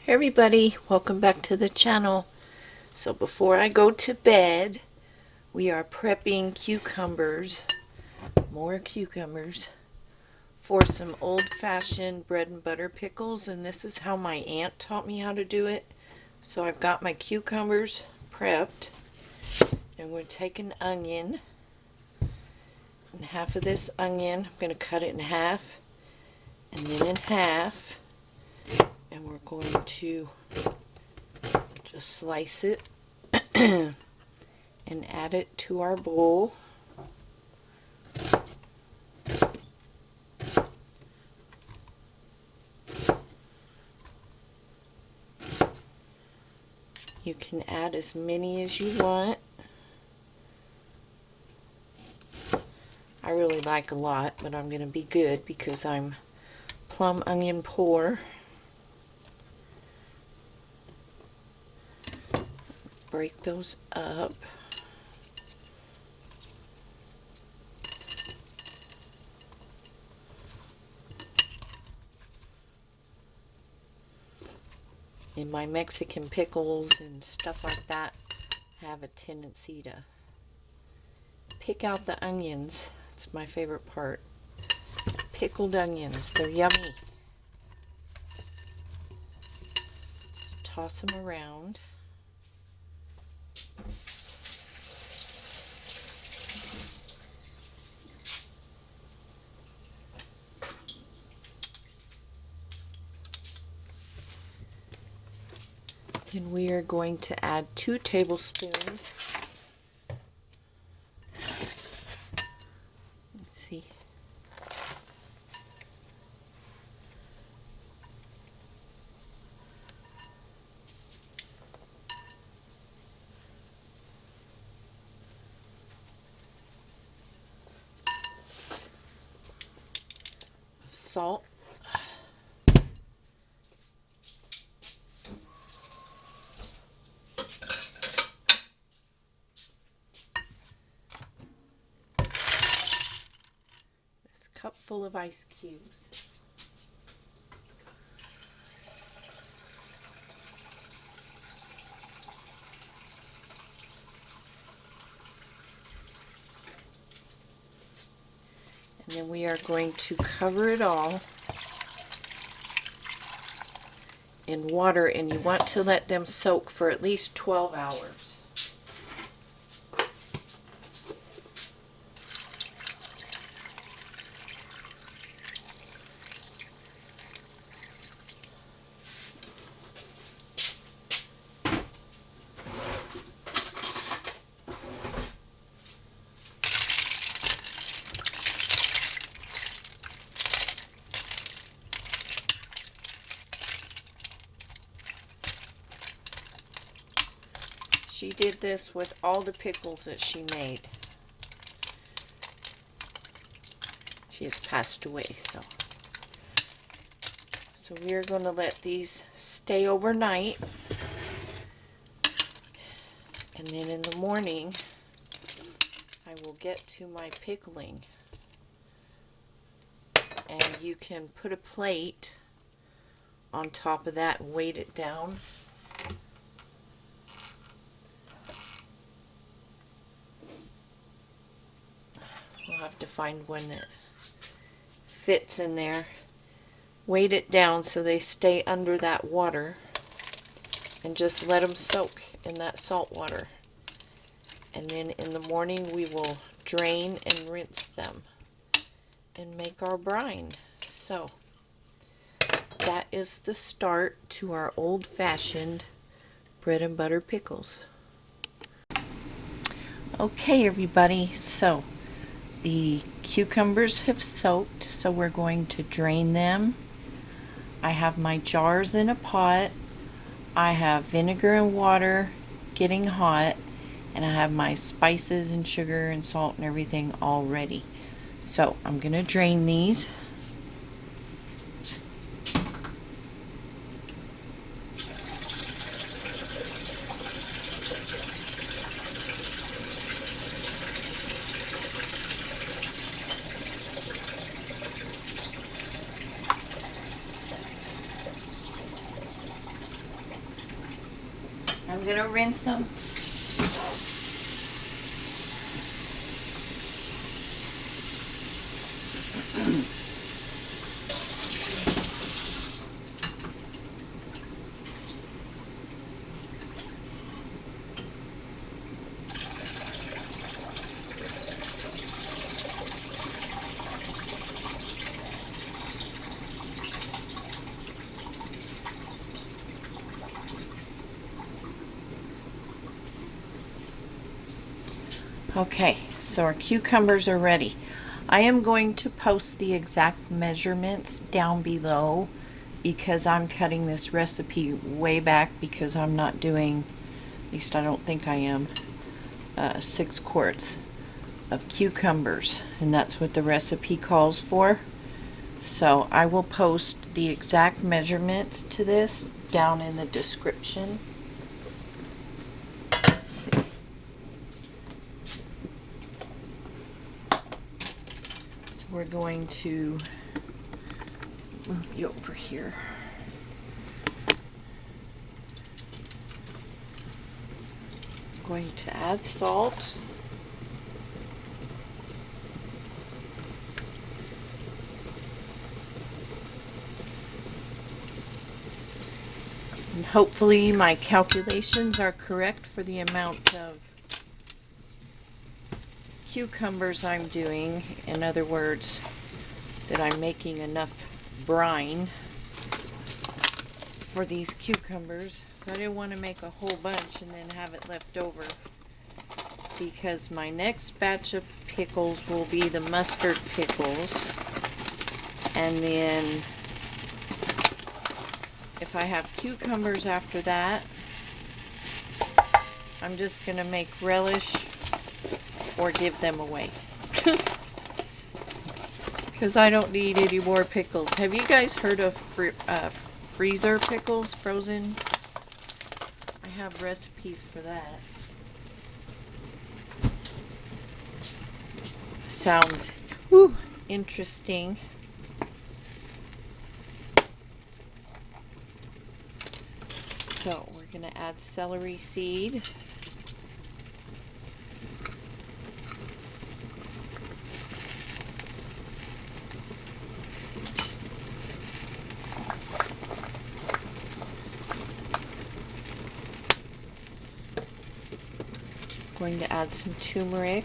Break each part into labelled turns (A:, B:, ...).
A: Hey everybody, welcome back to the channel. So before I go to bed, we are prepping cucumbers, more cucumbers, for some old-fashioned bread and butter pickles, and this is how my aunt taught me how to do it. So I've got my cucumbers prepped, and we're taking an onion, and half of this onion, I'm going to cut it in half, and then in half, and we're going to just slice it and add it to our bowl. You can add as many as you want. I really like a lot, but I'm going to be good because I'm plum onion poor. Break those up. And my Mexican pickles and stuff like that have a tendency to pick out the onions. It's my favorite part. Pickled onions, they're yummy. Just toss them around. And we are going to add 2 tablespoons. Let's see. Of salt. Cup full of ice cubes. And then we are going to cover it all in water, and you want to let them soak for at least 12 hours. She did this with all the pickles that she made. She has passed away, so we are going to let these stay overnight, and then in the morning I will get to my pickling, and you can put a plate on top of that and weight it down. We'll have to find one that fits in there. Weight it down so they stay under that water, and just let them soak in that salt water. And then in the morning we will drain and rinse them and make our brine. So that is the start to our old-fashioned bread and butter pickles. Okay everybody, so the cucumbers have soaked, so we're going to drain them. I have my jars in a pot. I have vinegar and water getting hot, and I have my spices and sugar and salt and everything all ready. So I'm going to drain these. I'm going to rinse them. Okay, so our cucumbers are ready. I am going to post the exact measurements down below because I'm cutting this recipe way back because I'm not doing, at least I don't think I am, 6 quarts of cucumbers, and that's what the recipe calls for. So I will post the exact measurements to this down in the description. We're going to move you over here. Going to add salt. And hopefully my calculations are correct for the amount of cucumbers I'm doing. In other words, that I'm making enough brine for these cucumbers. So I didn't want to make a whole bunch and then have it left over, because my next batch of pickles will be the mustard pickles, and then if I have cucumbers after that, I'm just going to make relish or give them away. Because I don't need any more pickles. Have you guys heard of freezer pickles, frozen? I have recipes for that. Sounds interesting. So we're going to add celery seed. Going to add some turmeric.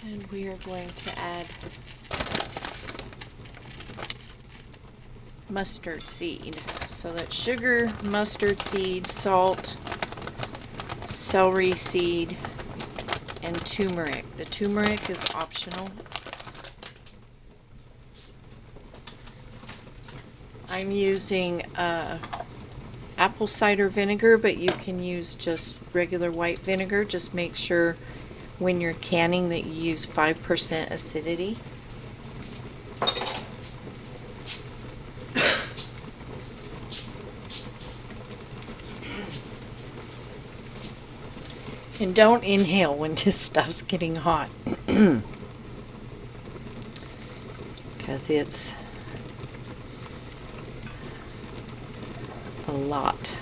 A: And we are going to add mustard seed. So that's sugar, mustard seed, salt, celery seed, and turmeric. The turmeric is optional. I'm using apple cider vinegar, but you can use just regular white vinegar. Just make sure when you're canning that you use 5% acidity. And don't inhale when this stuff's getting hot, because it's a lot.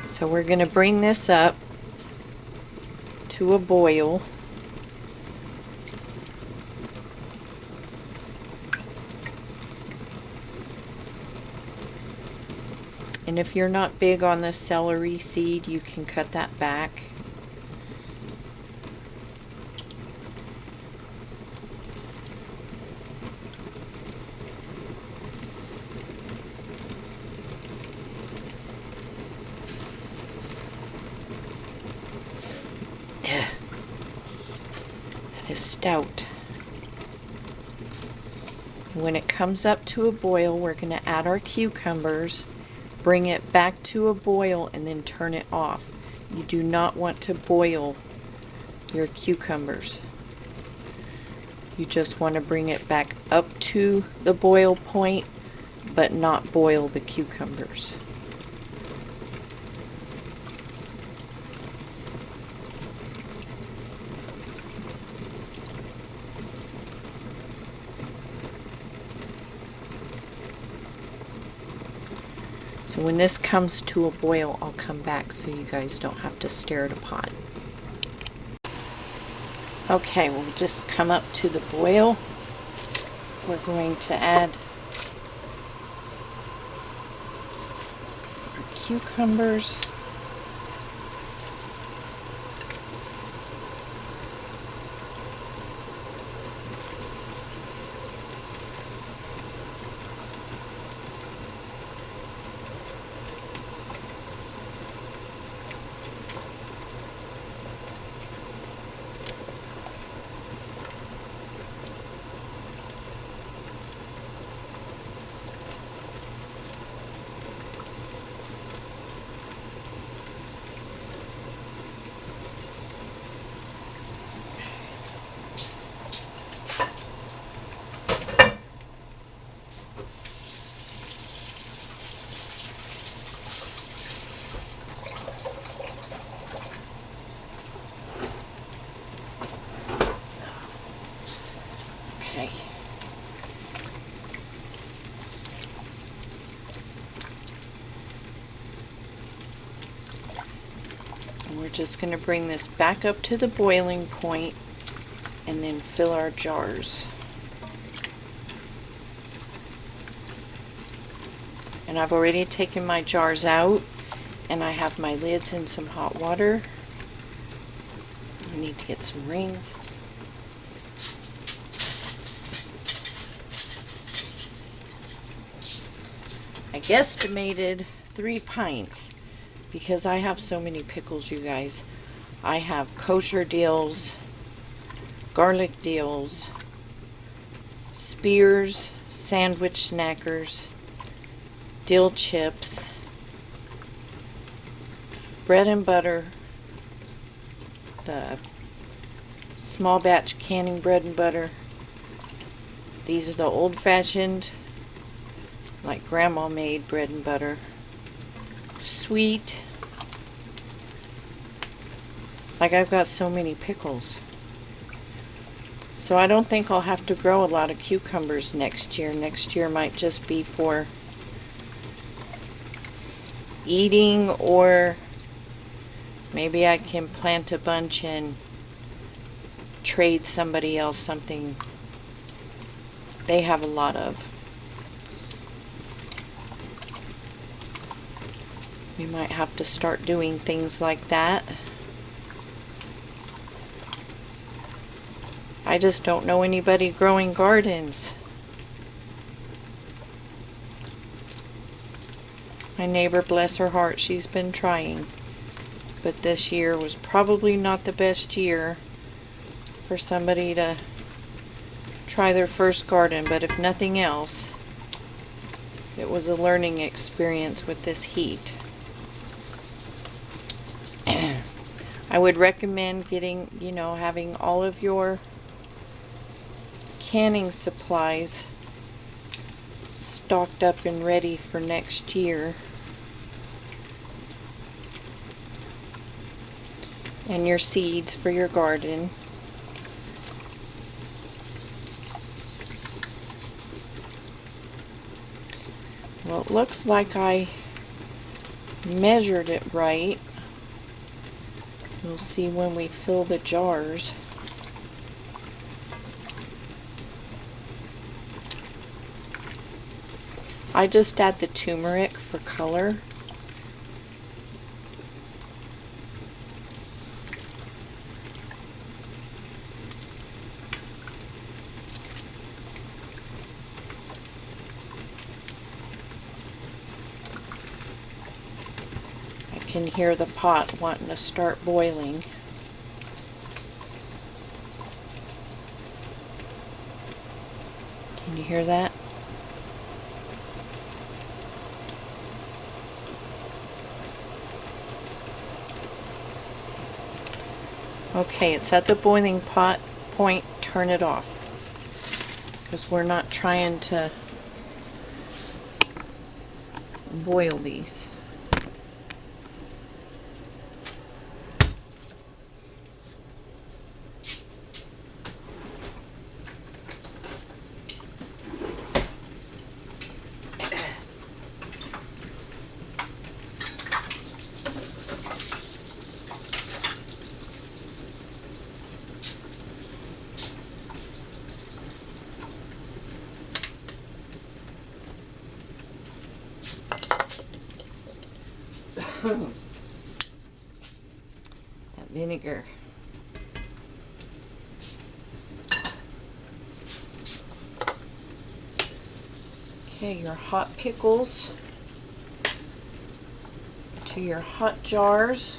A: So we're going to bring this up to a boil. And if you're not big on the celery seed, you can cut that back. That is stout. When it comes up to a boil, we're going to add our cucumbers. Bring it back to a boil and then turn it off. You do not want to boil your cucumbers. You just want to bring it back up to the boil point but not boil the cucumbers. So when this comes to a boil, I'll come back so you guys don't have to stare at a pot. Okay, we'll just come up to the boil. We're going to add our cucumbers. Okay. And we're just going to bring this back up to the boiling point and then fill our jars. And I've already taken my jars out, and I have my lids in some hot water. I need to get some rings. I guesstimated 3 pints because I have so many pickles, you guys. I have kosher dills, garlic dills, spears, sandwich snackers, dill chips, bread and butter, the small batch canning bread and butter. These are the old-fashioned, like grandma made bread and butter. Sweet. Like, I've got so many pickles. So I don't think I'll have to grow a lot of cucumbers next year. Next year might just be for eating, or maybe I can plant a bunch and trade somebody else something they have a lot of. We might have to start doing things like that. I just don't know anybody growing gardens. My neighbor, bless her heart, she's been trying. But this year was probably not the best year for somebody to try their first garden. But if nothing else, it was a learning experience with this heat. I would recommend getting, having all of your canning supplies stocked up and ready for next year. And your seeds for your garden. Well, it looks like I measured it right. We'll see when we fill the jars. I just add the turmeric for color. I can hear the pot wanting to start boiling. Can you hear that? Okay, it's at the boiling point. Turn it off, because we're not trying to and boil these. That vinegar. Okay, your hot pickles to your hot jars.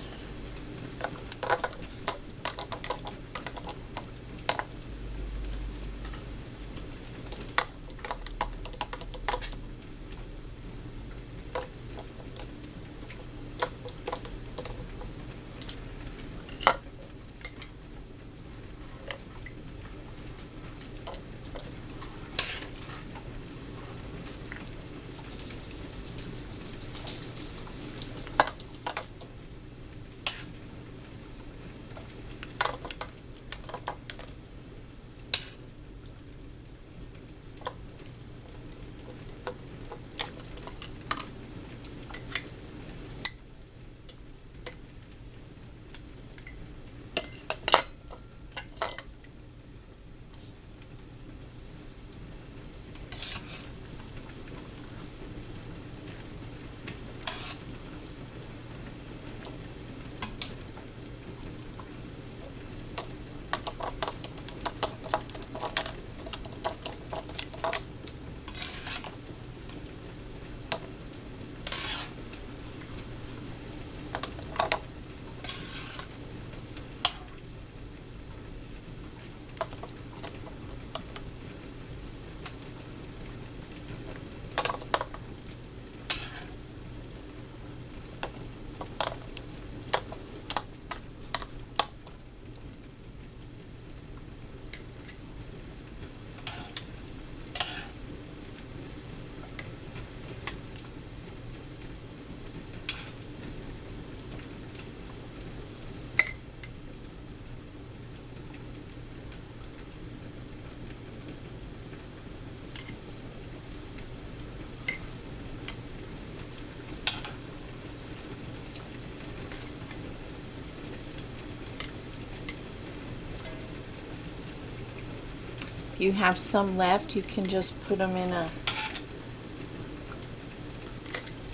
A: If you have some left, you can just put them in a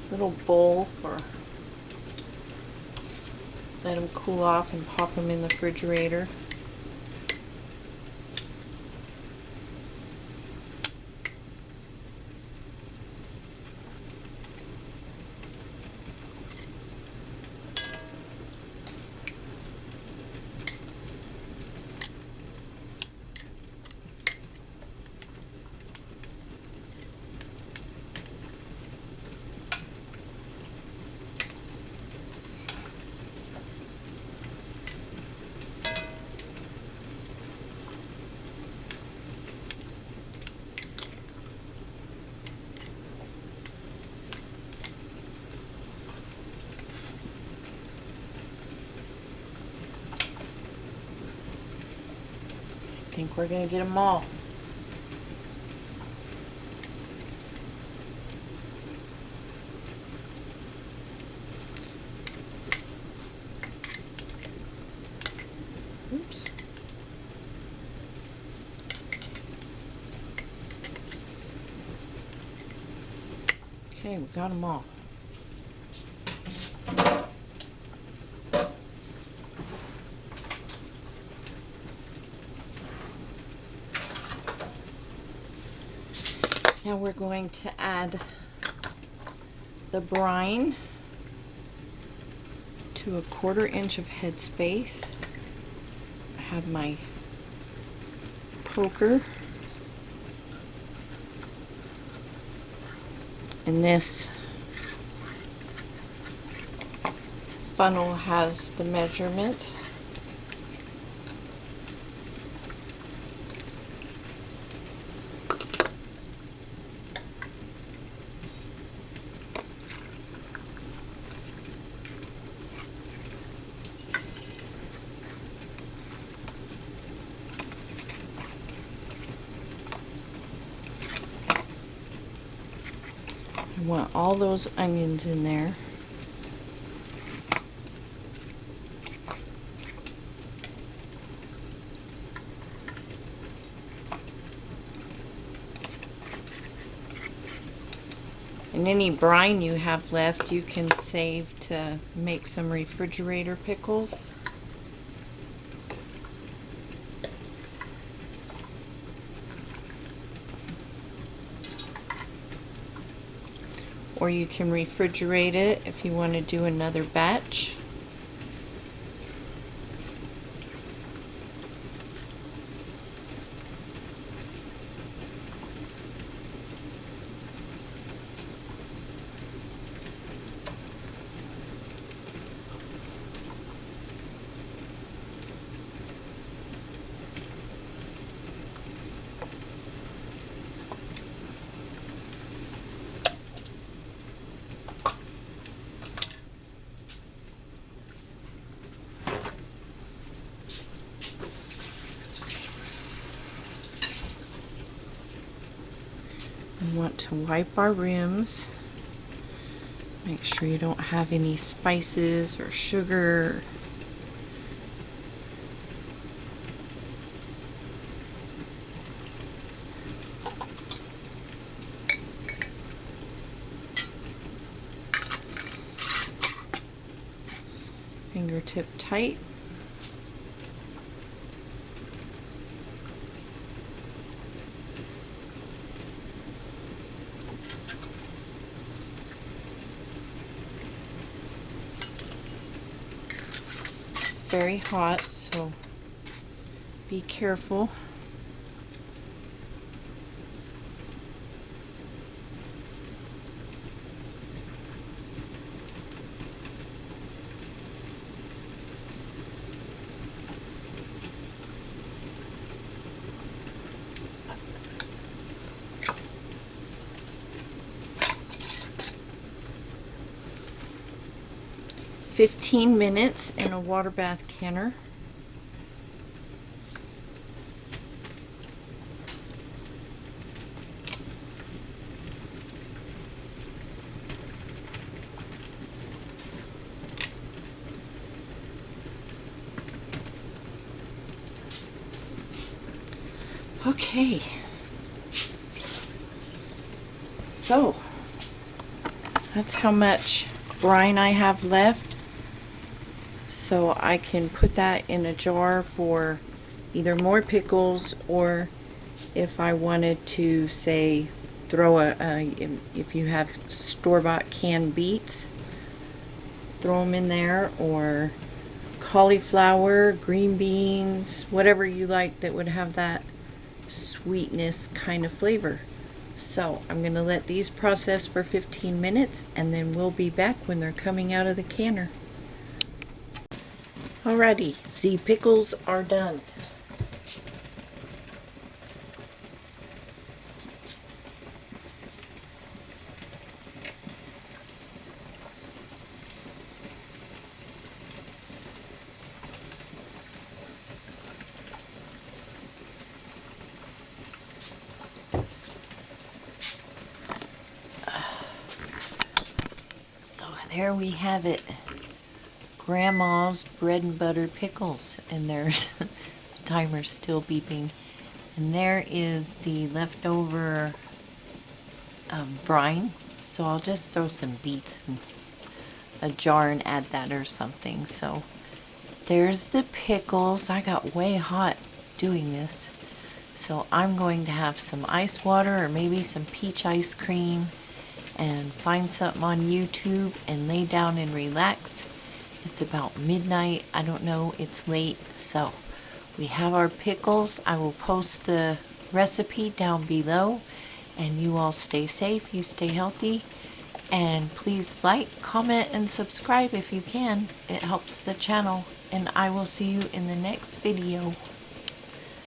A: little bowl for let them cool off and pop them in the refrigerator. I think we're going to get them all. Oops. Okay, we got them all. Now we're going to add the brine to a 1/4 inch of headspace. I have my poker, and this funnel has the measurements. I want all those onions in there. And any brine you have left, you can save to make some refrigerator pickles. Or you can refrigerate it if you want to do another batch. We want to wipe our rims. Make sure you don't have any spices or sugar. Fingertip tight. Very hot, so be careful. "15 minutes in a water bath canner." Okay, so that's how much brine I have left. So I can put that in a jar for either more pickles, or if I wanted to, say, throw if you have store-bought canned beets, throw them in there, or cauliflower, green beans, whatever you like that would have that sweetness kind of flavor. So I'm going to let these process for 15 minutes, and then we'll be back when they're coming out of the canner. Alrighty, the pickles are done. So there we have it. Grandma's bread and butter pickles, and there's the timer still beeping, and there is the leftover brine. So I'll just throw some beets in a jar and add that or something. So there's the pickles. I got way hot doing this, so I'm going to have some ice water or maybe some peach ice cream and find something on YouTube and lay down and relax. It's about midnight. I don't know. It's late. So we have our pickles. I will post the recipe down below. And you all stay safe. You stay healthy. And please like, comment, and subscribe if you can. It helps the channel. And I will see you in the next video.